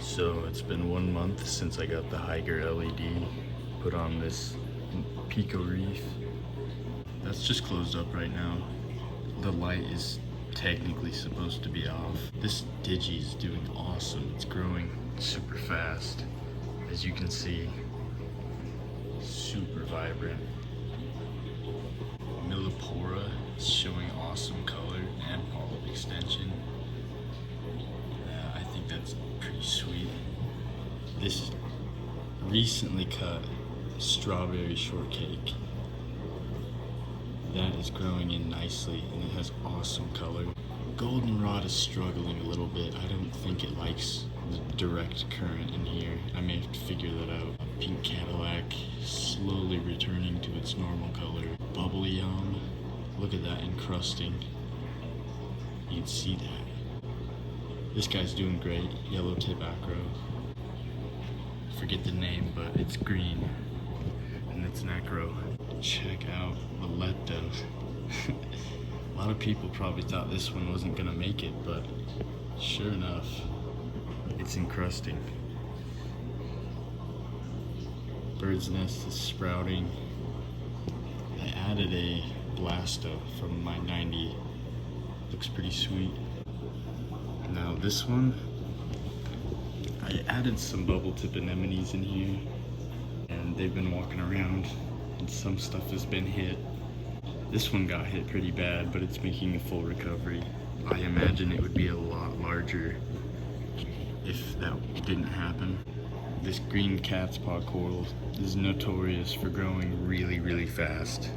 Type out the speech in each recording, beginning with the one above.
So it's been 1 month since I got the HYGGER LED put on this Nano Reef. That's just closed up right now. The light is technically supposed to be off. This digi is doing awesome. It's growing super fast. As you can see, super vibrant. Millipora is showing awesome color and polyp extension. I think that's pretty sweet. This recently cut strawberry shortcake. That is growing in nicely and it has awesome color. Goldenrod is struggling a little bit. I don't think it likes the direct current in here. I may have to figure that out. Pink Cadillac slowly returning to its normal color. Bubbly Yum, look at that encrusting. You can see that. This guy's doing great. Yellow tip acro. Forget the name, but it's green and it's an acro. Check out the Lepto. A lot of people probably thought this one wasn't gonna make it, but sure enough, it's encrusting. Bird's Nest is sprouting. I added a Blasto from my 90. Looks pretty sweet. Now this one, I added some bubble tip anemones in here, and they've been walking around, and some stuff has been hit. This one got hit pretty bad, but it's making a full recovery. I imagine it would be a lot larger if that didn't happen. This green cat's paw coral is notorious for growing really, really fast.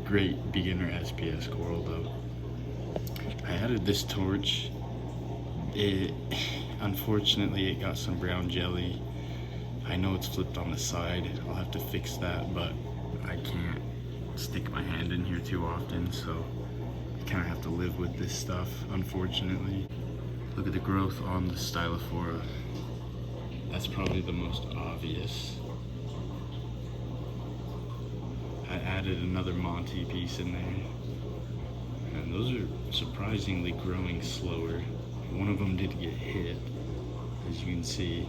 Great beginner SPS coral though. I added this torch. Unfortunately, it got some brown jelly. I know it's flipped on the side. I'll have to fix that, but I can't stick my hand in here too often, so I kind of have to live with this stuff, unfortunately. Look at the growth on the Stylophora. That's probably the most obvious. I added another Monty piece in there, and those are surprisingly growing slower. One of them did get hit, as you can see,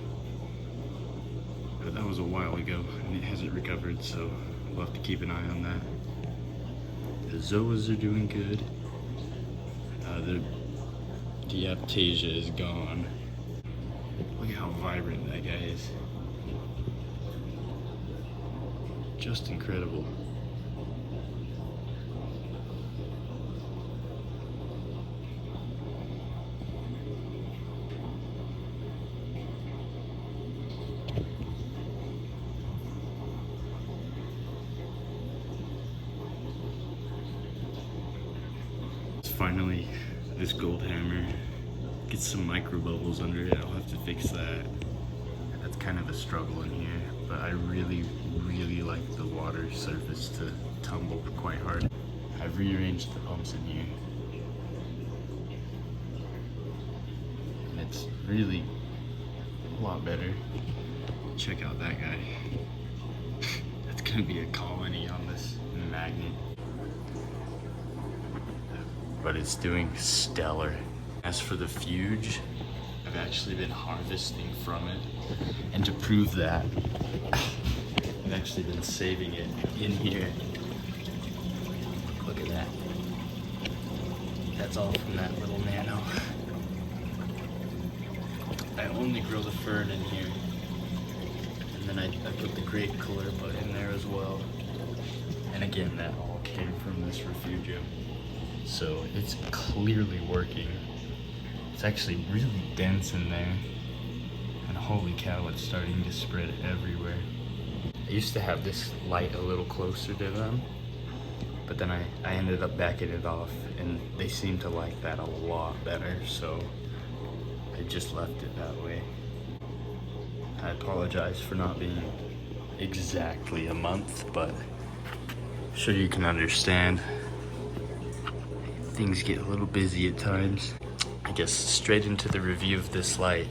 but that was a while ago and it hasn't recovered, so we'll have to keep an eye on that. The Zoas are doing good. The Diaptasia is gone. Look at how vibrant that guy is. Just incredible. Finally, this gold hammer gets some micro bubbles under it. I'll have to fix that. That's kind of a struggle in here, but I really, really like the water surface to tumble quite hard. I've rearranged the pumps in here, and it's really a lot better. Check out that guy. That's gonna be a colony on this magnet. But it's doing stellar. As for the fuge, I've actually been harvesting from it, and to prove that, I've actually been saving it in here. Look at that. That's all from that little nano. I only grow the fern in here, and then I put the grape caulerpa in there as well. And again, that all came from this refugium. So it's clearly working. It's actually really dense in there. And holy cow, it's starting to spread everywhere. I used to have this light a little closer to them, but then I ended up backing it off, and they seem to like that a lot better, so I just left it that way. I apologize for not being exactly a month, but I'm sure you can understand. Things get a little busy at times. I guess straight into the review of this light.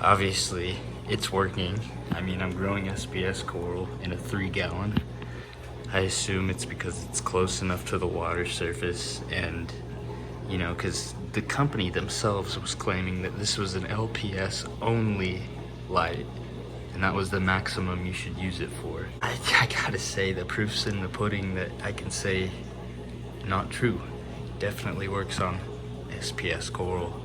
Obviously, it's working. I mean, I'm growing SPS coral in a 3-gallon. I assume it's because it's close enough to the water surface, and you know, because the company themselves was claiming that this was an LPS only light, and that was the maximum you should use it for. I gotta say, the proof's in the pudding that I can say not true. Definitely works on SPS coral.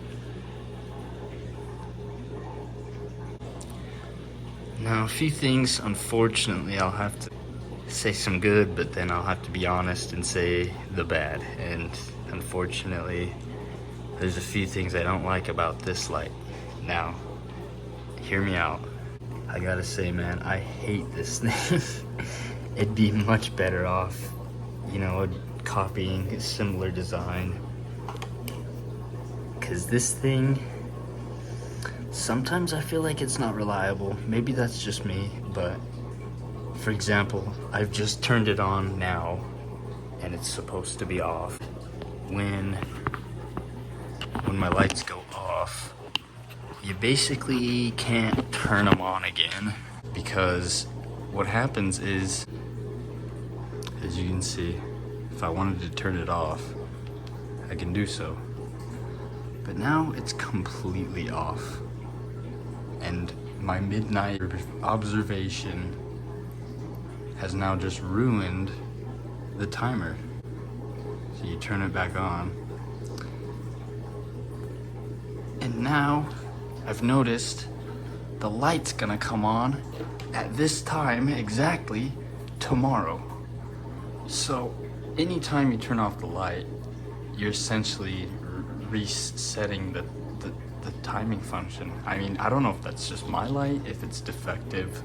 Now, a few things, unfortunately, I'll have to say some good, but then I'll have to be honest and say the bad. And unfortunately, there's a few things I don't like about this light. Now, hear me out. I gotta say, man, I hate this thing. It'd be much better off, you know, copying a similar design. Cause this thing, sometimes I feel like it's not reliable. Maybe that's just me, but for example, I've just turned it on now and it's supposed to be off. When my lights go off, you basically can't turn them on again, because what happens is, as you can see, if I wanted to turn it off, I can do so. But now it's completely off. And my midnight observation has now just ruined the timer. So you turn it back on. And now I've noticed the light's gonna come on at this time exactly tomorrow. So anytime you turn off the light, you're essentially resetting the timing function. I mean, I don't know if that's just my light, if it's defective,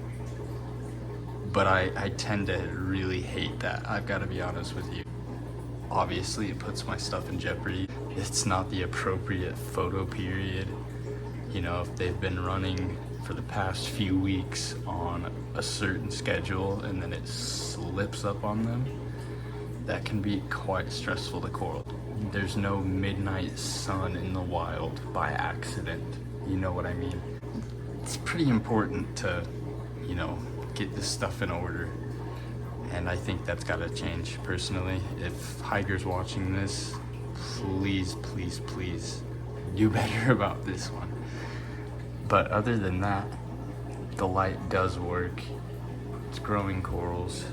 but I tend to really hate that. I've got to be honest with you. Obviously, it puts my stuff in jeopardy. It's not the appropriate photo period. You know, if they've been running for the past few weeks on a certain schedule and then it slips up on them, that can be quite stressful to coral. There's no midnight sun in the wild by accident. You know what I mean? It's pretty important to, you know, get this stuff in order. And I think that's gotta change, personally. If HYGGER's watching this, please, please, please do better about this one. But other than that, the light does work. It's growing corals.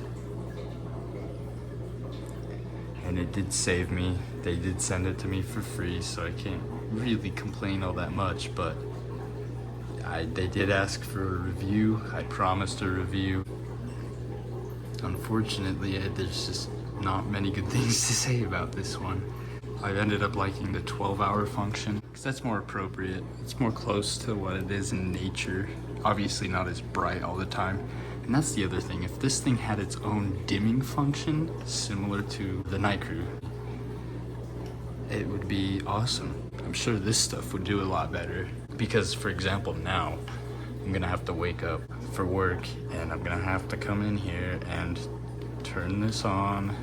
And it did save me. They did send it to me for free, so I can't really complain all that much, but they did ask for a review. I promised a review. Unfortunately, there's just not many good things to say about this one. I've ended up liking the 12-hour function, because that's more appropriate. It's more close to what it is in nature. Obviously not as bright all the time. And that's the other thing. If this thing had its own dimming function, similar to the Night Crew, it would be awesome. I'm sure this stuff would do a lot better. Because, for example, now I'm gonna have to wake up for work and I'm gonna have to come in here and turn this on,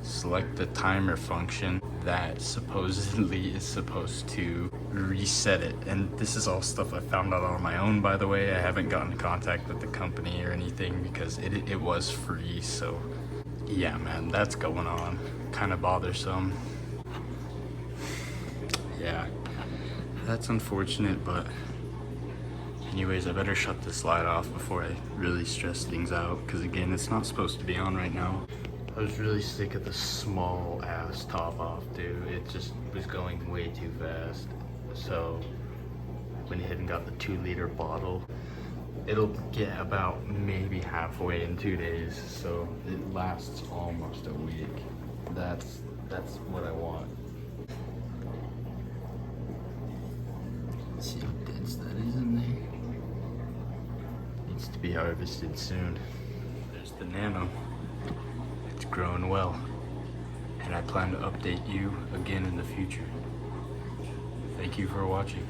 select the timer function that supposedly is supposed to reset it. And this is all stuff I found out on my own, by the way. I haven't gotten in contact with the company or anything because it was free. So yeah, man, that's going on. Kind of bothersome. Yeah, that's unfortunate, but anyways, I better shut this light off before I really stress things out, because again, it's not supposed to be on right now. I was really sick of the small ass top off, dude. It just was going way too fast. So went ahead and got the 2-liter bottle. It'll get about maybe halfway in 2 days, so it lasts almost a week. That's what I want. Let's see how dense that is in there. Needs to be harvested soon. There's the Nano. It's growing well, and I plan to update you again in the future. Thank you for watching.